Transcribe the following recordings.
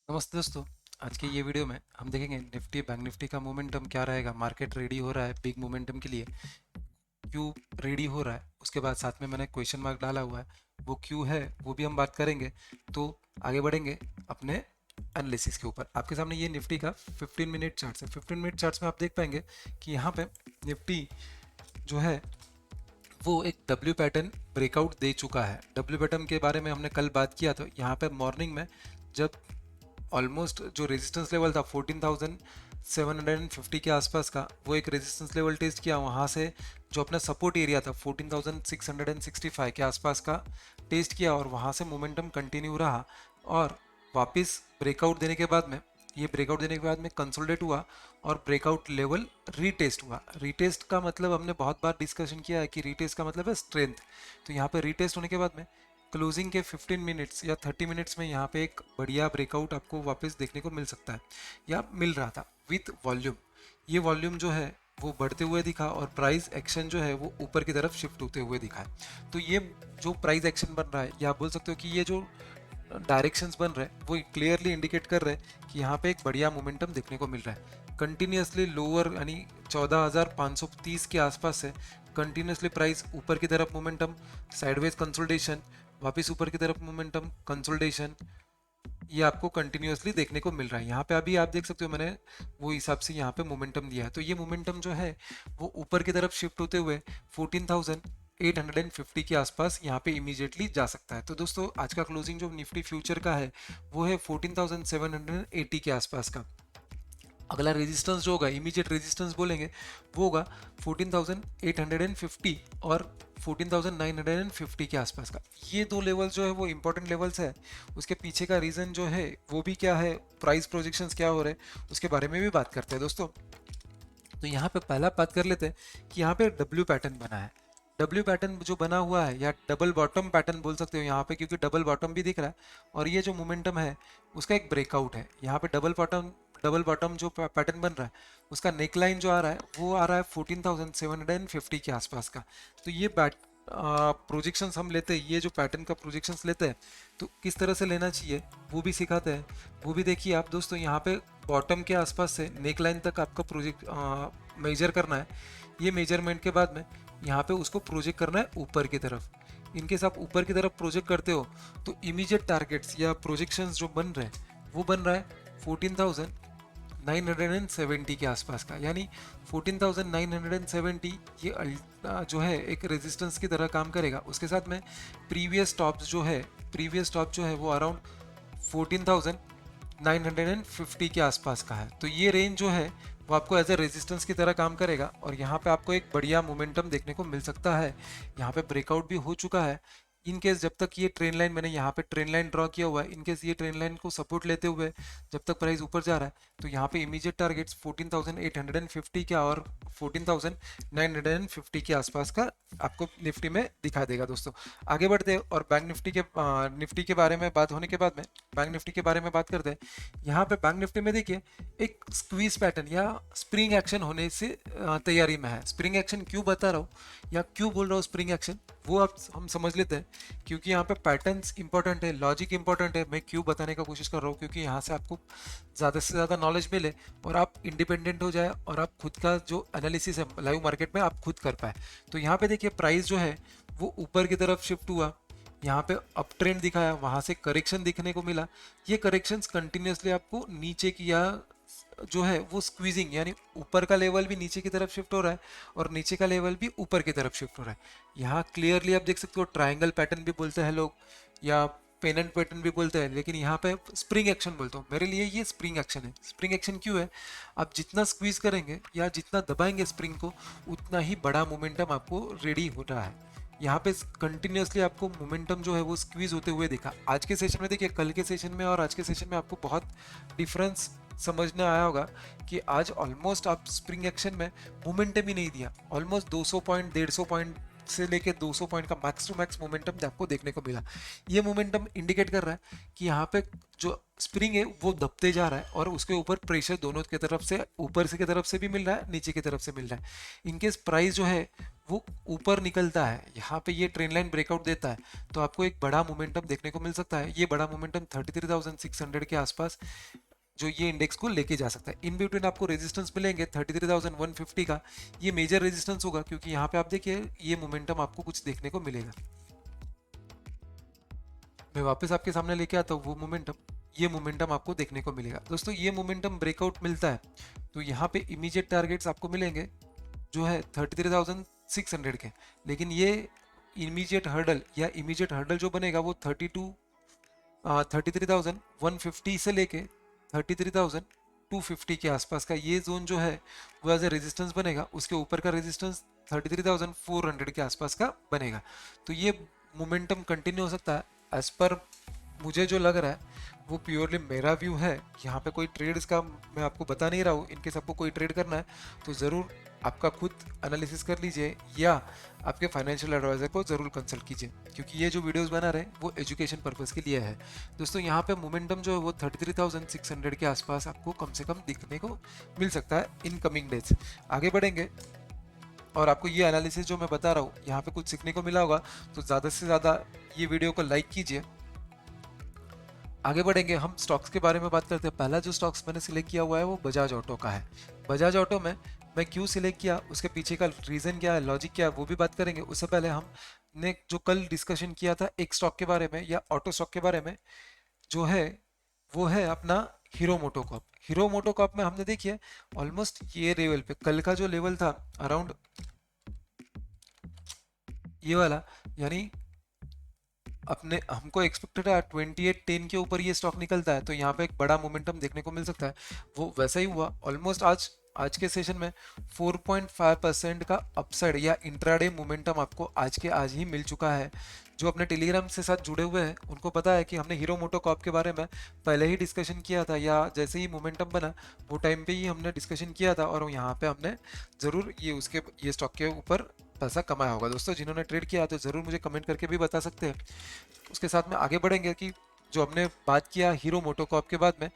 नमस्ते दोस्तों। आज के ये वीडियो में हम देखेंगे निफ्टी बैंक निफ्टी का मोमेंटम क्या रहेगा। मार्केट रेडी हो रहा है बिग मोमेंटम के लिए, क्यों रेडी हो रहा है। उसके बाद साथ में मैंने क्वेश्चन मार्क डाला हुआ है, वो क्यों है वो भी हम बात करेंगे। तो आगे बढ़ेंगे अपने एनालिसिस के ऊपर। आपके सामने ये निफ्टी का 15 मिनट चार्ट्स है। 15 मिनट चार्ट्स में आप देख पाएंगे कि यहाँ पे निफ्टी जो है वो एक डब्ल्यू पैटर्न ब्रेकआउट दे चुका है। डब्ल्यू पैटर्न के बारे में हमने कल बात किया, तो यहाँ पे मॉर्निंग में जब ऑलमोस्ट जो रेजिस्टेंस लेवल था 14,750 के आसपास का, वो एक रेजिस्टेंस लेवल टेस्ट किया। वहाँ से जो अपना सपोर्ट एरिया था 14,665 के आसपास का टेस्ट किया, और वहाँ से मोमेंटम कंटिन्यू रहा। और वापस ब्रेकआउट देने के बाद में, ये ब्रेकआउट देने के बाद में कंसोलिडेट हुआ और ब्रेकआउट लेवल रीटेस्ट हुआ। रीटेस्ट का मतलब हमने बहुत बार डिस्कशन किया है कि रीटेस्ट का मतलब है स्ट्रेंथ। तो यहाँ पे रीटेस्ट होने के बाद में क्लोजिंग के 15 मिनट्स या 30 मिनट्स में यहाँ पे एक बढ़िया ब्रेकआउट आपको वापस देखने को मिल सकता है, या मिल रहा था विथ वॉल्यूम। ये वॉल्यूम जो है वो बढ़ते हुए दिखा, और प्राइस एक्शन जो है वो ऊपर की तरफ शिफ्ट होते हुए दिखा है। तो ये जो प्राइस एक्शन बन रहा है, या आप बोल सकते हो कि ये जो डायरेक्शंस बन रहे हैं, वो क्लियरली इंडिकेट कर रहे हैं कि यहाँ पे एक बढ़िया मोमेंटम देखने को मिल रहा है। कंटिन्यूसली लोअर यानी 14,530 के आसपास से कंटिन्यूसली प्राइस ऊपर की तरफ मोमेंटम, साइडवेज कंसोलिडेशन, वापस ऊपर की तरफ मोमेंटम, कंसोलिडेशन, ये आपको कंटिन्यूसली देखने को मिल रहा है। यहाँ पे अभी आप देख सकते हो मैंने वो हिसाब से यहाँ पे मोमेंटम दिया है। तो ये मोमेंटम जो है वो ऊपर की तरफ शिफ्ट होते हुए 14,850 के आसपास यहाँ पे इमीडिएटली जा सकता है। तो दोस्तों आज का क्लोजिंग जो निफ्टी फ्यूचर का है वो है 14,780 के आसपास का। अगला रेजिस्टेंस जो होगा, इमीडिएट रेजिस्टेंस बोलेंगे, वो होगा 14,850 और 14,950 के आसपास का। ये दो लेवल जो है वो इंपॉर्टेंट लेवल्स है। उसके पीछे का रीज़न जो है वो भी क्या है, प्राइस प्रोजेक्शंस क्या हो रहे हैं, उसके बारे में भी बात करते हैं दोस्तों। तो यहाँ पे पहला बात कर लेते हैं कि यहाँ पे डब्ल्यू पैटर्न बना है। डब्ल्यू पैटर्न जो बना हुआ है, या डबल बॉटम पैटर्न बोल सकते हो यहाँ पे, क्योंकि डबल बॉटम भी दिख रहा है और ये जो मोमेंटम है उसका एक ब्रेकआउट है। यहाँ पे डबल बॉटम जो पैटर्न बन रहा है उसका नेक लाइन जो आ रहा है वो आ रहा है 14,750 के आसपास का। तो ये प्रोजेक्शंस हम लेते हैं, ये जो पैटर्न का प्रोजेक्शंस लेते हैं तो किस तरह से लेना चाहिए वो भी सिखाते हैं। वो भी देखिए आप दोस्तों, यहाँ पे बॉटम के आसपास से नेक लाइन तक आपका प्रोजेक्ट मेजर करना है। ये मेजरमेंट के बाद में यहाँ पे उसको प्रोजेक्ट करना है ऊपर की तरफ। इनकेस आप ऊपर की तरफ प्रोजेक्ट करते हो तो इमीडिएट टारगेट्स या प्रोजेक्शंस जो बन रहे हैं वो बन रहा है 14,970 के आसपास का, यानी 14,970 ये जो है एक रेजिस्टेंस की तरह काम करेगा। उसके साथ में प्रीवियस टॉप जो है वो अराउंड 14,950 के आसपास का है। तो ये रेंज जो है वो आपको एज ए रेजिस्टेंस की तरह काम करेगा, और यहाँ पे आपको एक बढ़िया मोमेंटम देखने को मिल सकता है। यहाँ पे ब्रेकआउट भी हो चुका है। इन केस जब तक ये ट्रेन लाइन, मैंने यहाँ पे ट्रेन लाइन ड्रॉ किया हुआ है, इन केस ये ट्रेन लाइन को सपोर्ट लेते हुए जब तक प्राइस ऊपर जा रहा है तो यहाँ पे इमीडिएट टारगेट्स 14,850 का और 14,950 के आसपास का आपको निफ्टी में दिखा देगा दोस्तों। आगे बढ़ते हैं और बैंक निफ्टी के बारे में बात होने के बाद में बैंक निफ्टी के बारे में बात करते हैं। यहाँ पे बैंक निफ्टी में देखिए एक स्क्वीज पैटर्न या स्प्रिंग एक्शन होने से तैयारी में है। स्प्रिंग एक्शन क्यों बता रहा हूँ या क्यों बोल रहा हूँ स्प्रिंग एक्शन, वो आप हम समझ लेते हैं। क्योंकि यहाँ पे पैटर्न्स इंपॉर्टेंट है, लॉजिक इंपॉर्टेंट है। मैं क्यों बताने का कोशिश कर रहा हूँ, क्योंकि यहाँ से आपको ज़्यादा से ज़्यादा नॉलेज मिले और आप इंडिपेंडेंट हो जाए, और आप खुद का जो एनालिसिस है लाइव मार्केट में आप खुद कर पाए। तो यहाँ पे देखिए प्राइस जो है वो ऊपर की तरफ शिफ्ट हुआ, यहाँ पे अप ट्रेंड दिखाया, वहाँ से करेक्शन दिखने को मिला। ये करेक्शंस कंटिन्यूसली आपको नीचे की या जो है वो स्क्वीजिंग, यानी ऊपर का लेवल भी नीचे की तरफ शिफ्ट हो रहा है और नीचे का लेवल भी ऊपर की तरफ शिफ्ट हो रहा है। यहाँ क्लियरली आप देख सकते हो, ट्रायंगल पैटर्न भी बोलते हैं लोग या पेनेंट पैटर्न भी बोलते हैं, लेकिन यहाँ पे स्प्रिंग एक्शन बोलता हूँ। मेरे लिए ये स्प्रिंग एक्शन है। स्प्रिंग एक्शन क्यों है, आप जितना स्क्वीज करेंगे या जितना दबाएंगे स्प्रिंग को, उतना ही बड़ा मोमेंटम आपको रेडी हो रहा है। यहाँ पे कंटिन्यूसली आपको मोमेंटम जो है वो स्क्वीज होते हुए दिखा। आज के सेशन में देखिए, कल के सेशन में और आज के सेशन में आपको बहुत डिफरेंस समझने आया होगा कि आज ऑलमोस्ट आप स्प्रिंग एक्शन में मोमेंटम ही नहीं दिया। ऑलमोस्ट 200 पॉइंट 150 पॉइंट से लेके 200 पॉइंट का मैक्स टू मैक्स मोमेंटम आपको देखने को मिला। ये मोमेंटम इंडिकेट कर रहा है कि यहाँ पे जो स्प्रिंग है वो दबते जा रहा है और उसके ऊपर प्रेशर दोनों की तरफ से, ऊपर से की तरफ से भी मिल रहा है, नीचे की तरफ से मिल रहा है। इनकेस प्राइस जो है वो ऊपर निकलता है, यहाँ पे ये ट्रेंड लाइन ब्रेकआउट देता है, तो आपको एक बड़ा मोमेंटम देखने को मिल सकता है। ये बड़ा मोमेंटम 33,600 के आसपास जो ये इंडेक्स को लेके जा सकता है। इन बिटवीन आपको रेजिस्टेंस मिलेंगे 33,150 का, ये मेजर रेजिस्टेंस होगा क्योंकि यहाँ पे आप देखिए ये मोमेंटम आपको कुछ देखने को मिलेगा। मैं वापस आपके सामने लेके आता हूँ वो मोमेंटम, ये मोमेंटम आपको देखने को मिलेगा। दोस्तों ये मोमेंटम ब्रेकआउट मिलता है तो यहाँ पे इमीडिएट टारगेट्स आपको मिलेंगे जो है 33,600 के, लेकिन ये इमीडिएट हर्डल या इमीडिएट हर्डल जो बनेगा वो 33,150 से लेके 33,250 के आसपास का ये जोन जो है वो एज ए रेजिस्टेंस बनेगा। उसके ऊपर का रेजिस्टेंस 33,400 के आसपास का बनेगा। तो ये मोमेंटम कंटिन्यू हो सकता है एज पर मुझे जो लग रहा है वो प्योरली मेरा व्यू है। यहाँ पे कोई ट्रेड्स का मैं आपको बता नहीं रहा हूँ। इनकेस आपको कोई ट्रेड करना है तो ज़रूर आपका खुद एनालिसिस कर लीजिए या आपके फाइनेंशियल एडवाइजर को ज़रूर कंसल्ट कीजिए, क्योंकि ये जो वीडियोस बना रहे हैं वो एजुकेशन पर्पस के लिए है। दोस्तों यहाँ पे मोमेंटम जो है वो 33,600 के आसपास आपको कम से कम दिखने को मिल सकता है इन कमिंग डेज। आगे बढ़ेंगे और आपको ये एनालिसिस जो मैं बता रहा हूँ यहाँ पे कुछ सीखने को मिला होगा तो ज़्यादा से ज़्यादा ये वीडियो को लाइक कीजिए। आगे बढ़ेंगे, हम स्टॉक्स के बारे में बात करते हैं। पहला जो स्टॉक्स मैंने सिलेक्ट किया हुआ है वो बजाज ऑटो का है। बजाज ऑटो में मैं क्यों सिलेक्ट किया, उसके पीछे का रीज़न क्या है, लॉजिक क्या है, वो भी बात करेंगे। उससे पहले हमने जो कल डिस्कशन किया था एक स्टॉक के बारे में या ऑटो स्टॉक के बारे में जो है वो है अपना हीरो मोटोकॉर्प। हीरो मोटोकॉर्प में हमने देखिए ऑलमोस्ट ये लेवल पे कल का जो लेवल था अराउंड ये वाला, यानी अपने हमको एक्सपेक्टेड है 2810 के ऊपर ये स्टॉक निकलता है तो यहाँ पे एक बड़ा मोमेंटम देखने को मिल सकता है। वो वैसा ही हुआ ऑलमोस्ट आज के सेशन में 4.5% का अपसाइड या इंट्राडे मोमेंटम आपको आज के आज ही मिल चुका है। जो अपने टेलीग्राम से साथ जुड़े हुए हैं उनको पता है कि हमने हीरो मोटोकॉर्प के बारे में पहले ही डिस्कशन किया था, या जैसे ही मोमेंटम बना वो टाइम पे ही हमने डिस्कशन किया था और यहाँ पे हमने ज़रूर ये स्टॉक के ऊपर पैसा कमाया होगा। दोस्तों जिन्होंने ट्रेड किया तो ज़रूर मुझे कमेंट करके भी बता सकते हैं। उसके साथ में आगे बढ़ेंगे कि जो हमने बात किया हीरो मोटोकॉर्प के बाद में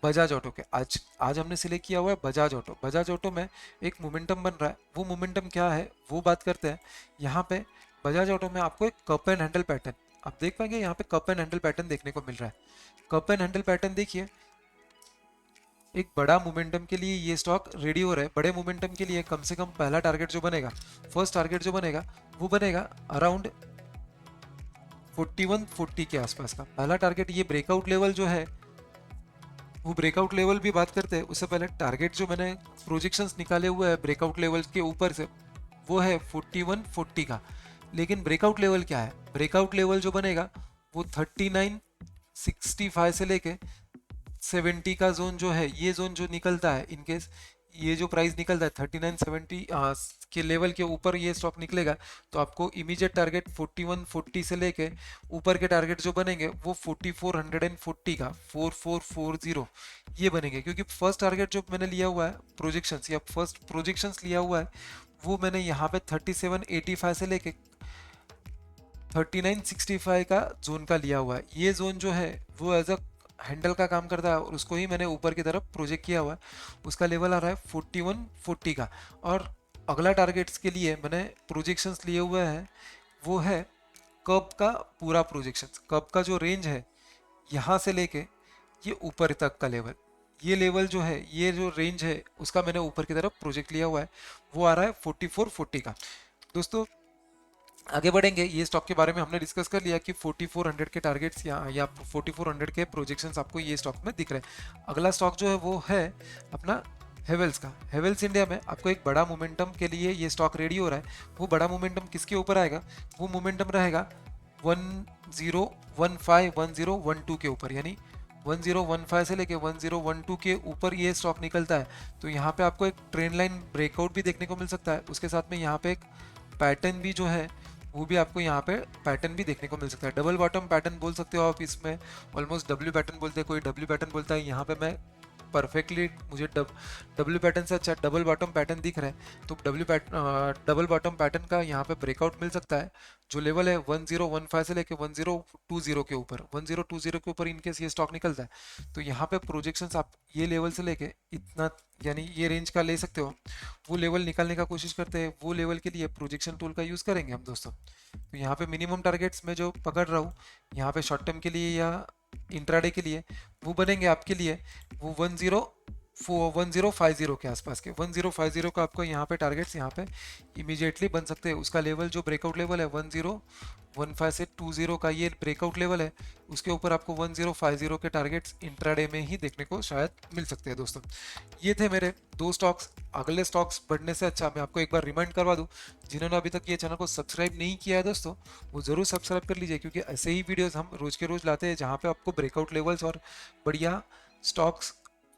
बजाज ऑटो के, आज हमने सिलेक्ट किया हुआ है बजाज ऑटो। बजाज ऑटो में एक मोमेंटम बन रहा है, वो मोमेंटम क्या है वो बात करते हैं। यहाँ पे बजाज ऑटो में आपको एक कप एंड हैंडल पैटर्न आप देख पाएंगे, यहाँ पे कप एंड हैंडल पैटर्न देखने को मिल रहा है। कप एंड हैंडल पैटर्न देखिए, एक बड़ा मोमेंटम के लिए ये स्टॉक रेडी हो रहा है। बड़े मोमेंटम के लिए कम से कम पहला टारगेट जो बनेगा, फर्स्ट टारगेट जो बनेगा वो बनेगा अराउंड 4140 के आसपास का पहला टारगेट। ये ब्रेकआउट लेवल जो है वो ब्रेकआउट लेवल भी बात करते हैं। उससे पहले टारगेट जो मैंने प्रोजेक्शंस निकाले हुए हैं ब्रेकआउट लेवल के ऊपर से वो है 4140 का। लेकिन ब्रेकआउट लेवल क्या है, ब्रेकआउट लेवल जो बनेगा वो 3965 से लेके 70 का जोन जो है, ये जोन जो निकलता है इनकेस ये जो प्राइस निकलता है 3970 के लेवल के ऊपर ये स्टॉक निकलेगा तो आपको इमीडिएट टारगेट 4140 से लेके ऊपर के टारगेट जो बनेंगे वो 4440 का 4440 ये बनेंगे। क्योंकि फर्स्ट टारगेट जो मैंने लिया हुआ है प्रोजेक्शंस या फर्स्ट प्रोजेक्शंस लिया हुआ है वो मैंने यहाँ पे 3785 से लेके 3965 का जोन का लिया हुआ है। ये जोन जो है वो एज अ हैंडल का काम करता है और उसको ही मैंने ऊपर की तरफ प्रोजेक्ट किया हुआ है। उसका लेवल आ रहा है 4140 का। और अगला टारगेट्स के लिए मैंने प्रोजेक्शंस लिए हुए हैं वो है कब का पूरा प्रोजेक्शंस, कब का जो रेंज है यहाँ से लेके ये ऊपर तक का लेवल, ये लेवल जो है ये जो रेंज है उसका मैंने ऊपर की तरफ प्रोजेक्ट लिया हुआ है, वो आ रहा है 4440 का। दोस्तों आगे बढ़ेंगे, ये स्टॉक के बारे में हमने डिस्कस कर लिया कि 4400 के टारगेट्स या 4400 के प्रोजेक्शंस आपको ये स्टॉक में दिख रहे हैं। अगला स्टॉक जो है वो है अपना हेवेल्स का। हेवेल्स इंडिया में आपको एक बड़ा मोमेंटम के लिए ये स्टॉक रेडी हो रहा है। वो बड़ा मोमेंटम किसके ऊपर आएगा, वो मोमेंटम रहेगा 1015-1012 के ऊपर, यानी 1015 से लेके 1012 के ऊपर ये स्टॉक निकलता है तो यहाँ पे आपको एक ट्रेंड लाइन ब्रेकआउट भी देखने को मिल सकता है। उसके साथ में यहाँ पे एक पैटर्न भी जो है वो भी आपको यहाँ पे पैटर्न भी देखने को मिल सकता है। डबल बॉटम पैटर्न बोल सकते हो आप, इसमें ऑलमोस्ट डब्ल्यू पैटर्न बोलते हैं, कोई डब्ल्यू पैटर्न बोलता है। यहाँ पे मैं परफेक्टली मुझे डब्ल्यू पैटर्न से अच्छा डबल बॉटम पैटर्न दिख रहा है, तो डबल बॉटम पैटर्न का यहाँ पे ब्रेकआउट मिल सकता है। जो लेवल है 1015 से लेके 1020 के ऊपर, 1020 के ऊपर इनकेस ये स्टॉक निकलता है तो यहाँ पे प्रोजेक्शंस आप ये लेवल से लेके इतना यानी ये रेंज का ले सकते हो। वो लेवल निकालने का कोशिश करते हैं, वो लेवल के लिए प्रोजेक्शन टूल का यूज़ करेंगे हम दोस्तों। तो यहाँ पे मिनिमम टारगेट्स में जो पकड़ रहा हूँ यहाँ पे शॉर्ट टर्म के लिए या इंट्राडे के लिए, वो बनेंगे आपके लिए वो 1050 के आसपास के 1050 का आपको यहाँ पे टारगेट्स यहाँ पे इमीडिएटली बन सकते हैं। उसका लेवल जो ब्रेकआउट लेवल है 1015 से 20 का ये ब्रेकआउट लेवल है, उसके ऊपर आपको 1050 के टारगेट्स इंट्राडे में ही देखने को शायद मिल सकते हैं दोस्तों। ये थे मेरे 2 स्टॉक्स। अगले स्टॉक्स बढ़ने से अच्छा मैं आपको एक बार रिमाइंड करवा दूं, जिन्होंने अभी तक ये चैनल को सब्सक्राइब नहीं किया है दोस्तों, वो ज़रूर सब्सक्राइब कर लीजिए, क्योंकि ऐसे ही वीडियोस हम रोज़ के रोज़ लाते हैं जहाँ पे आपको ब्रेकआउट लेवल्स और बढ़िया स्टॉक्स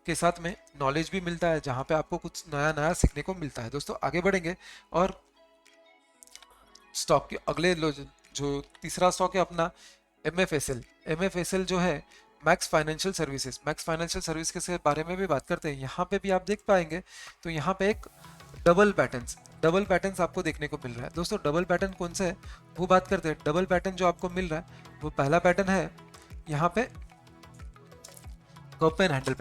के साथ में नॉलेज भी मिलता है, जहाँ पे आपको कुछ नया नया सीखने को मिलता है। दोस्तों आगे बढ़ेंगे और स्टॉक के अगले जो तीसरा स्टॉक है अपना MFSL जो है max financial services. Max financial service के बारे में भी बात करते हैं। यहाँ पे भी आप देख पाएंगे तो यहाँ पे एक डबल पैटर्न्स आपको देखने को मिल रहा है दोस्तों। डबल पैटर्न कौन सा है वो बात करते हैं। डबल पैटर्न जो आपको मिल रहा है वो पहला पैटर्न है यहाँ पे कप एंड हैंडल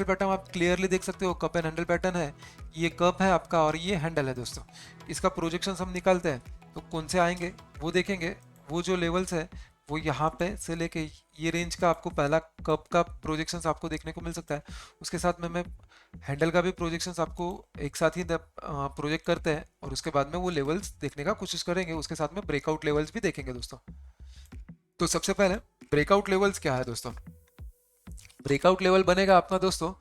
पैटर्न आप क्लियरली देख सकते हो। कप एंड हैंडल पैटर्न है, ये कप है आपका और ये हैंडल है दोस्तों। इसका प्रोजेक्शन हम निकालते हैं तो कौन से आएंगे वो देखेंगे। वो जो लेवल्स है वो यहाँ पे से लेके ये रेंज का आपको पहला कप का प्रोजेक्शंस आपको देखने को मिल सकता है। उसके साथ में मैं हैंडल का भी प्रोजेक्शंस आपको एक साथ ही प्रोजेक्ट करते हैं और उसके बाद में वो लेवल्स देखने का कोशिश करेंगे। उसके साथ में ब्रेकआउट लेवल्स भी देखेंगे दोस्तों। तो सबसे पहले ब्रेकआउट लेवल्स क्या है दोस्तों। ब्रेकआउट लेवल बनेगा अपना दोस्तों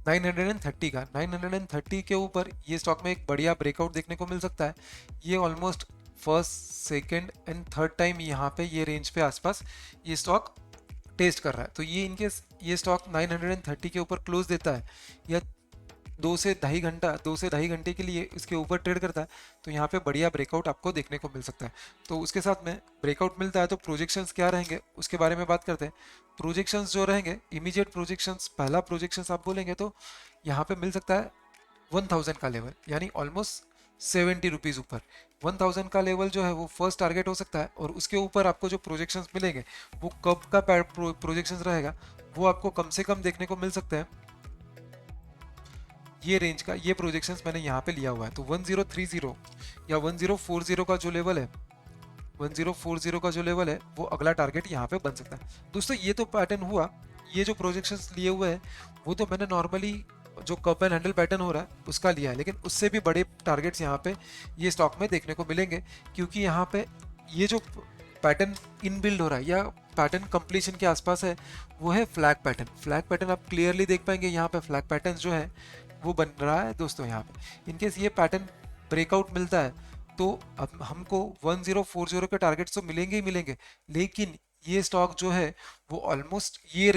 930 का। 930 के ऊपर ये स्टॉक में एक बढ़िया ब्रेकआउट देखने को मिल सकता है। ये almost first second and third time यहाँ पे ये रेंज पे आसपास ये स्टॉक टेस्ट कर रहा है। तो ये इनकेस ये स्टॉक 930 के ऊपर क्लोज देता है या 2 से ढाई घंटे के लिए इसके ऊपर ट्रेड करता है तो यहाँ पे बढ़िया ब्रेकआउट आपको देखने को मिल सकता है। तो उसके साथ में ब्रेकआउट मिलता है तो प्रोजेक्शंस क्या रहेंगे उसके बारे में बात करते हैं। प्रोजेक्शंस जो रहेंगे इमीडिएट प्रोजेक्शंस, पहला प्रोजेक्शंस आप बोलेंगे तो यहाँ पे मिल सकता है 1000 का लेवल, यानी ऑलमोस्ट 70 रुपीज़ ऊपर 1000 का लेवल जो है वो फर्स्ट टारगेट हो सकता है। और उसके ऊपर आपको जो प्रोजेक्शंस मिलेंगे वो कब का प्रोजेक्शंस रहेगा वो आपको कम से कम देखने को मिल सकते हैं। ये रेंज का ये प्रोजेक्शंस मैंने यहाँ पे लिया हुआ है तो 1030 या 1040 का जो लेवल है 1040 का जो लेवल है वो अगला टारगेट यहाँ पे बन सकता है दोस्तों। ये तो पैटर्न हुआ, ये जो प्रोजेक्शंस लिए हुए हैं वो तो मैंने नॉर्मली जो कप एंड हैंडल पैटर्न हो रहा है उसका लिया है, लेकिन उससे भी बड़े टारगेट्स यहाँ पे ये स्टॉक में देखने को मिलेंगे, क्योंकि यहाँ पे ये जो पैटर्न इनबिल्ड हो रहा है या पैटर्न कंप्लीशन के आसपास है वो है फ्लैग पैटर्न आप क्लियरली देख पाएंगे। यहाँ पे फ्लैग पैटर्न जो है वो बन रहा है दोस्तों। यहाँ पे इनकेस ये पैटर्न ब्रेकआउट मिलता है तो अब हमको 1040 के टारगेट्स तो मिलेंगे ही मिलेंगे, लेकिन ये स्टॉक जो है वो ऑलमोस्ट ये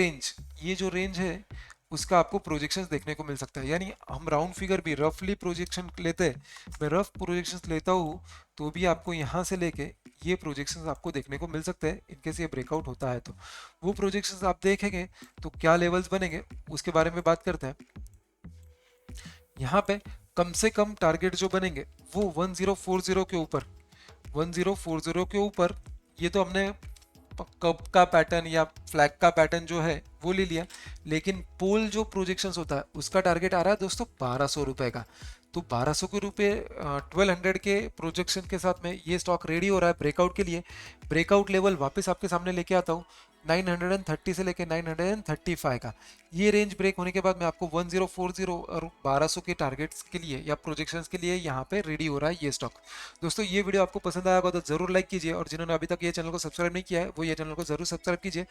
जो रेंज है उसका आपको प्रोजेक्शंस देखने को मिल सकता है। यानी हम राउंड फिगर भी रफली प्रोजेक्शन लेते हैं, मैं रफ प्रोजेक्शंस लेता हूँ तो भी आपको यहाँ से लेके ये प्रोजेक्शंस आपको देखने को मिल सकते हैं। इनकेस ये ब्रेकआउट होता है तो वो प्रोजेक्शंस आप देखेंगे तो क्या लेवल्स बनेंगे उसके बारे में बात करते हैं। यहाँ पे कम से कम टारगेट जो बनेंगे वो 1040 के ऊपर 1040 के ऊपर। ये तो हमने कप का पैटर्न या फ्लैग का पैटर्न जो है वो ले लिया, लेकिन पोल जो प्रोजेक्शंस होता है उसका टारगेट आ रहा है दोस्तों 1200 रुपए का। तो 1200 के रुपए 1200 के प्रोजेक्शन के साथ में ये स्टॉक रेडी हो रहा है ब्रेकआउट के लिए। ब्रेकआउट लेवल वापस आपके सामने लेके आता हूँ 930 से लेके 935 का। ये रेंज ब्रेक होने के बाद मैं आपको 1040 और 1200 के टारगेट्स के लिए या प्रोजेक्शंस के लिए यहाँ पे रेडी हो रहा है ये स्टॉक। दोस्तों ये वीडियो आपको पसंद आया होगा तो जरूर लाइक कीजिए, और जिन्होंने अभी तक ये चैनल को सब्सक्राइब नहीं किया है वो ये चैनल को जरूर सब्सक्राइब कीजिए।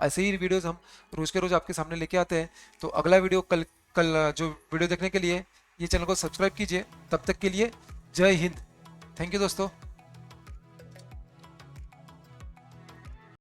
ऐसे ही वीडियोज़ हम रोज़ के रोज़ आपके सामने लेके आते हैं। तो अगला वीडियो कल जो वीडियो देखने के लिए ये चैनल को सब्सक्राइब कीजिए। तब तक के लिए जय हिंद, थैंक यू दोस्तों।